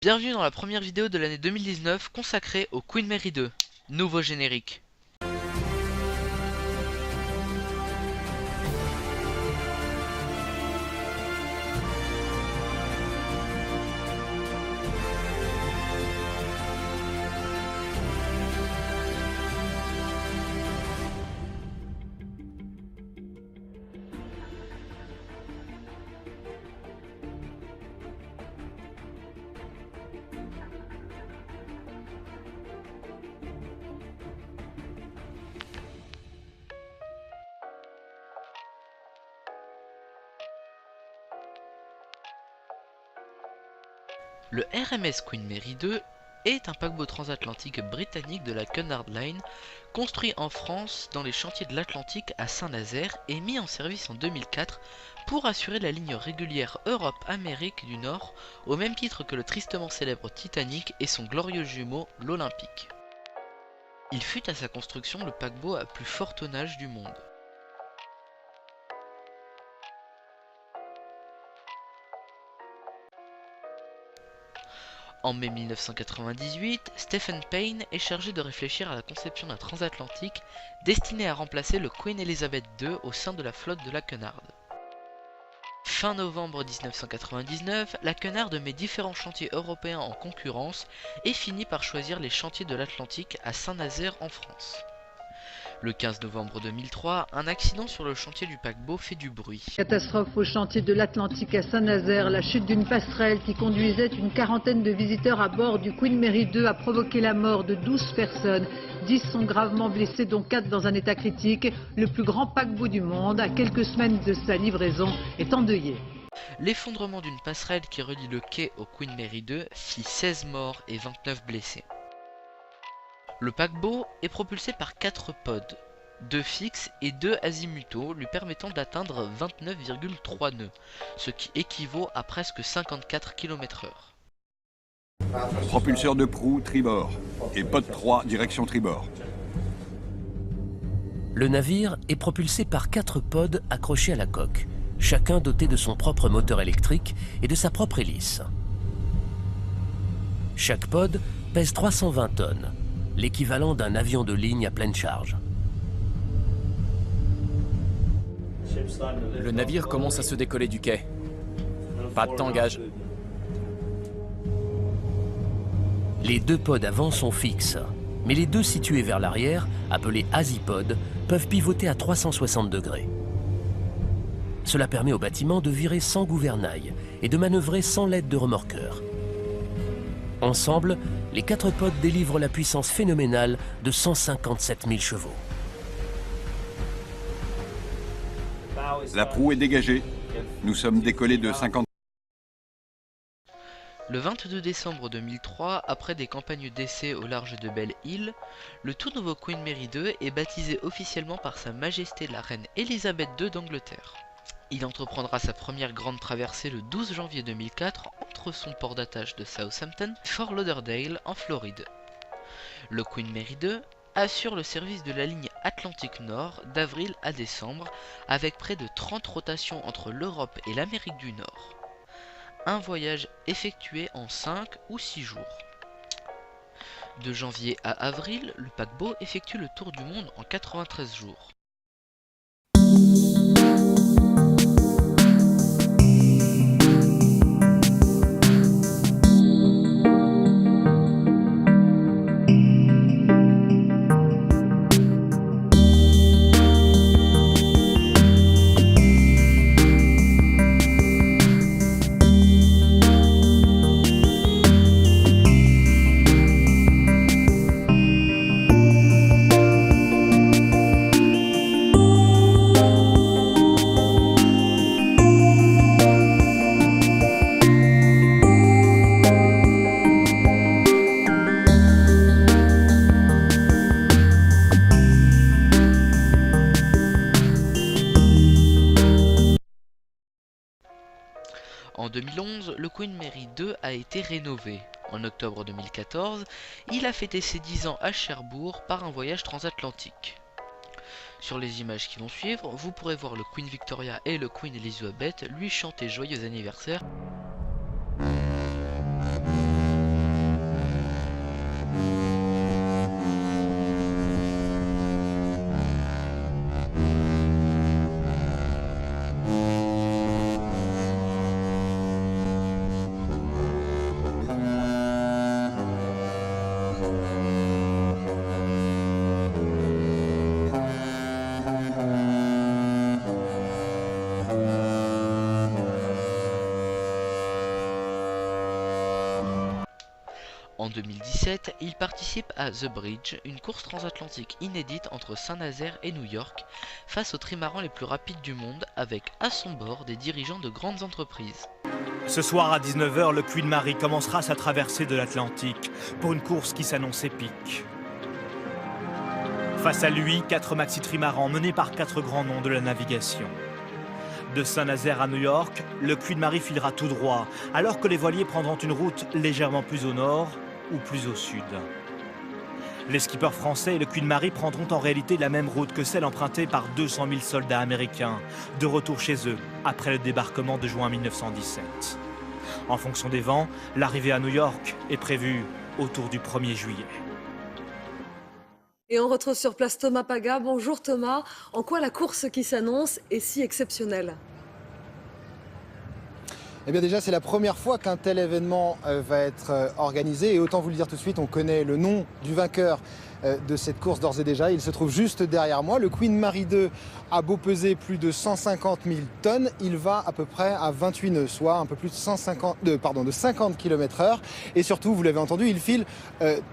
Bienvenue dans la première vidéo de l'année 2019 consacrée au Queen Mary 2. Nouveau générique. Le RMS Queen Mary 2 est un paquebot transatlantique britannique de la Cunard Line, construit en France dans les chantiers de l'Atlantique à Saint-Nazaire et mis en service en 2004 pour assurer la ligne régulière Europe-Amérique du Nord, au même titre que le tristement célèbre Titanic et son glorieux jumeau, l'Olympique. Il fut à sa construction le paquebot à plus fort tonnage du monde. En mai 1998, Stephen Payne est chargé de réfléchir à la conception d'un transatlantique destiné à remplacer le Queen Elizabeth II au sein de la flotte de la Cunard. Fin novembre 1999, la Cunard met différents chantiers européens en concurrence et finit par choisir les chantiers de l'Atlantique à Saint-Nazaire en France. Le 15 novembre 2003, un accident sur le chantier du paquebot fait du bruit. Catastrophe au chantier de l'Atlantique à Saint-Nazaire. La chute d'une passerelle qui conduisait une quarantaine de visiteurs à bord du Queen Mary 2 a provoqué la mort de 12 personnes. 10 sont gravement blessés, dont 4 dans un état critique. Le plus grand paquebot du monde, à quelques semaines de sa livraison, est endeuillé. L'effondrement d'une passerelle qui relie le quai au Queen Mary 2 fit 16 morts et 29 blessés. Le paquebot est propulsé par 4 pods, 2 fixes et 2 azimutaux lui permettant d'atteindre 29,3 nœuds, ce qui équivaut à presque 54 km/h. Propulseur de proue tribord et pod 3 direction tribord. Le navire est propulsé par 4 pods accrochés à la coque, chacun doté de son propre moteur électrique et de sa propre hélice. Chaque pod pèse 320 tonnes, l'équivalent d'un avion de ligne à pleine charge. Le navire commence à se décoller du quai. Pas de tangage. Les 2 pods avant sont fixes, mais les 2 situés vers l'arrière, appelés azipods, peuvent pivoter à 360 degrés. Cela permet au bâtiment de virer sans gouvernail et de manœuvrer sans l'aide de remorqueurs. Ensemble, les 4 pods délivrent la puissance phénoménale de 157 000 chevaux. La proue est dégagée. Nous sommes décollés de 50. Le 22 décembre 2003, après des campagnes d'essai au large de Belle-Île, le tout nouveau Queen Mary 2 est baptisé officiellement par Sa Majesté la Reine Elisabeth II d'Angleterre. Il entreprendra sa première grande traversée le 12 janvier 2004 entre son port d'attache de Southampton et Fort Lauderdale en Floride. Le Queen Mary 2 assure le service de la ligne Atlantique Nord d'avril à décembre avec près de 30 rotations entre l'Europe et l'Amérique du Nord. Un voyage effectué en 5 ou 6 jours. De janvier à avril, le paquebot effectue le tour du monde en 93 jours. En 2011, le Queen Mary 2 a été rénové. En octobre 2014, il a fêté ses 10 ans à Cherbourg par un voyage transatlantique. Sur les images qui vont suivre, vous pourrez voir le Queen Victoria et le Queen Elizabeth lui chanter joyeux anniversaire. En 2017, il participe à The Bridge, une course transatlantique inédite entre Saint-Nazaire et New York, face aux trimarans les plus rapides du monde, avec à son bord des dirigeants de grandes entreprises. Ce soir à 19 h, le Queen Mary commencera sa traversée de l'Atlantique pour une course qui s'annonce épique. Face à lui, 4 maxi-trimarans menés par 4 grands noms de la navigation. De Saint-Nazaire à New York, le Queen Mary filera tout droit, alors que les voiliers prendront une route légèrement plus au nord ou plus au sud. Les skippers français et le Queen Mary prendront en réalité la même route que celle empruntée par 200 000 soldats américains, de retour chez eux après le débarquement de juin 1917. En fonction des vents, l'arrivée à New York est prévue autour du 1er juillet. Et on retrouve sur place Thomas Paga. Bonjour Thomas, en quoi la course qui s'annonce est si exceptionnelle ? Eh bien déjà, c'est la première fois qu'un tel événement va être organisé. Et autant vous le dire tout de suite, on connaît le nom du vainqueur de cette course d'ores et déjà. Il se trouve juste derrière moi. Le Queen Mary 2 a beau peser plus de 150 000 tonnes, il va à peu près à 28 nœuds, soit un peu plus de 50 km/h. Et surtout, vous l'avez entendu, il file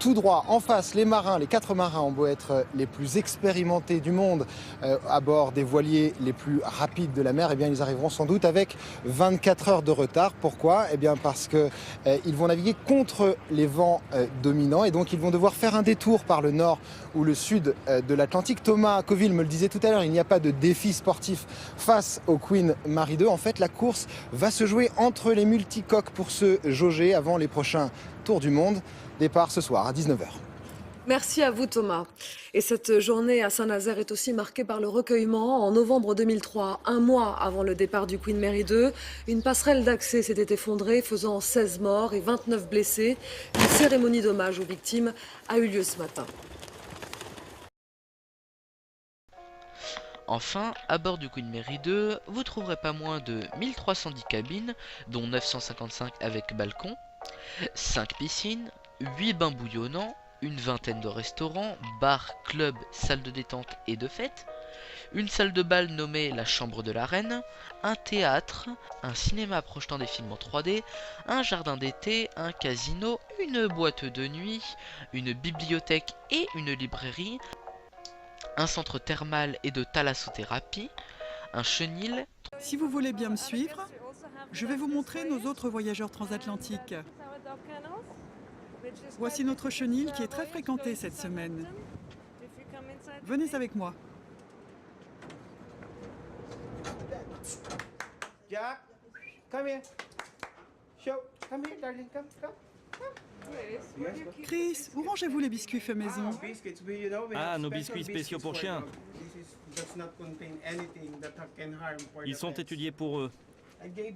tout droit. En face, les marins, les 4 marins ont beau être les plus expérimentés du monde à bord des voiliers les plus rapides de la mer, eh bien ils arriveront sans doute avec 24 heures de retard. Pourquoi ? Eh bien parce qu'ils vont naviguer contre les vents dominants et donc ils vont devoir faire un détour par le nord ou le sud de l'Atlantique. Thomas Coville me le disait tout à l'heure, il n'y a pas de défi sportif face au Queen Mary 2. En fait, la course va se jouer entre les multicoques pour se jauger avant les prochains tours du monde. Départ ce soir à 19 h. Merci à vous Thomas. Et cette journée à Saint-Nazaire est aussi marquée par le recueillement. En novembre 2003, un mois avant le départ du Queen Mary 2, une passerelle d'accès s'était effondrée, faisant 16 morts et 29 blessés. Une cérémonie d'hommage aux victimes a eu lieu ce matin. Enfin, à bord du Queen Mary 2, vous trouverez pas moins de 1310 cabines, dont 955 avec balcon, 5 piscines, 8 bains bouillonnants, une vingtaine de restaurants, bars, clubs, salles de détente et de fête, une salle de bal nommée la Chambre de la Reine, un théâtre, un cinéma projetant des films en 3D, un jardin d'été, un casino, une boîte de nuit, une bibliothèque et une librairie, un centre thermal et de thalassothérapie, un chenil. Si vous voulez bien me suivre, je vais vous montrer nos autres voyageurs transatlantiques. Voici notre chenil qui est très fréquenté cette semaine. Venez avec moi. Jack, come here. Show, come here, darling, come. Chris, où rangez-vous les biscuits faits maison? Ah, nos biscuits spéciaux pour chiens. Ils sont étudiés pour eux.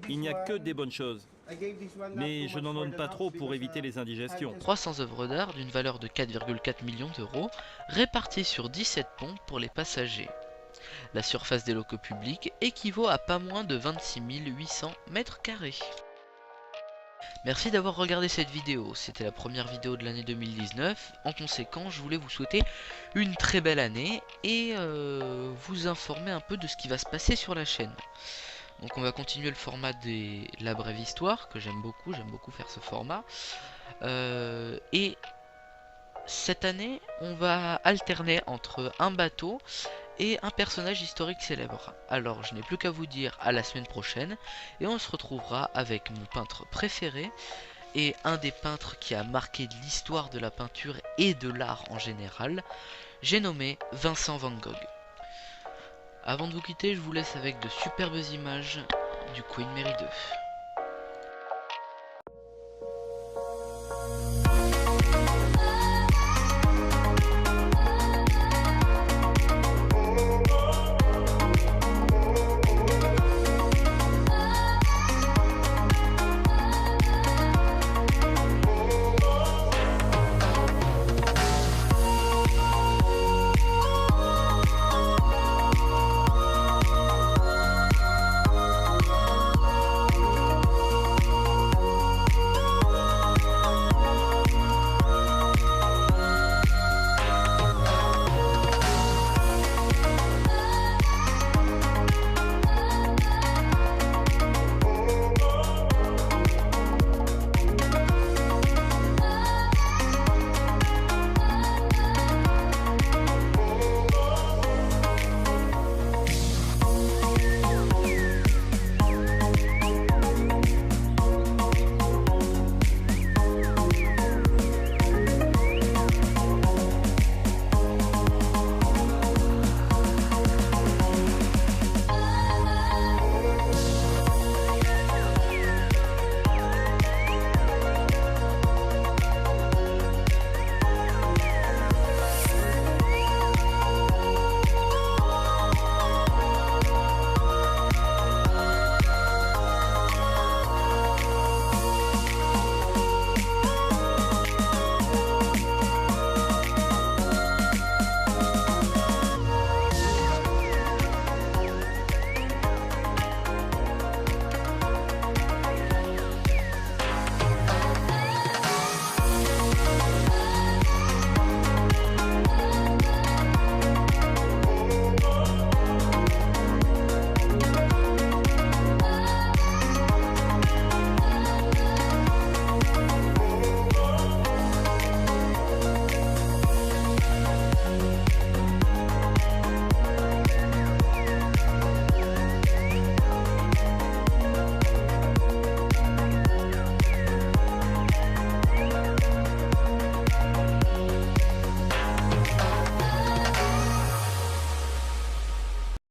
Il n'y a que des bonnes choses. Mais je n'en donne pas trop pour éviter les indigestions. 300 œuvres d'art d'une valeur de 4,4 millions d'euros, réparties sur 17 ponts pour les passagers. La surface des locaux publics équivaut à pas moins de 26 800 mètres carrés. Merci d'avoir regardé cette vidéo, c'était la première vidéo de l'année 2019, en conséquent je voulais vous souhaiter une très belle année et vous informer un peu de ce qui va se passer sur la chaîne. Donc on va continuer le format de la brève histoire, que j'aime beaucoup faire ce format. Et cette année, on va alterner entre un bateau et un personnage historique célèbre. Alors je n'ai plus qu'à vous dire à la semaine prochaine, et on se retrouvera avec mon peintre préféré, et un des peintres qui a marqué l'histoire de la peinture et de l'art en général, j'ai nommé Vincent van Gogh. Avant de vous quitter, je vous laisse avec de superbes images du Queen Mary 2.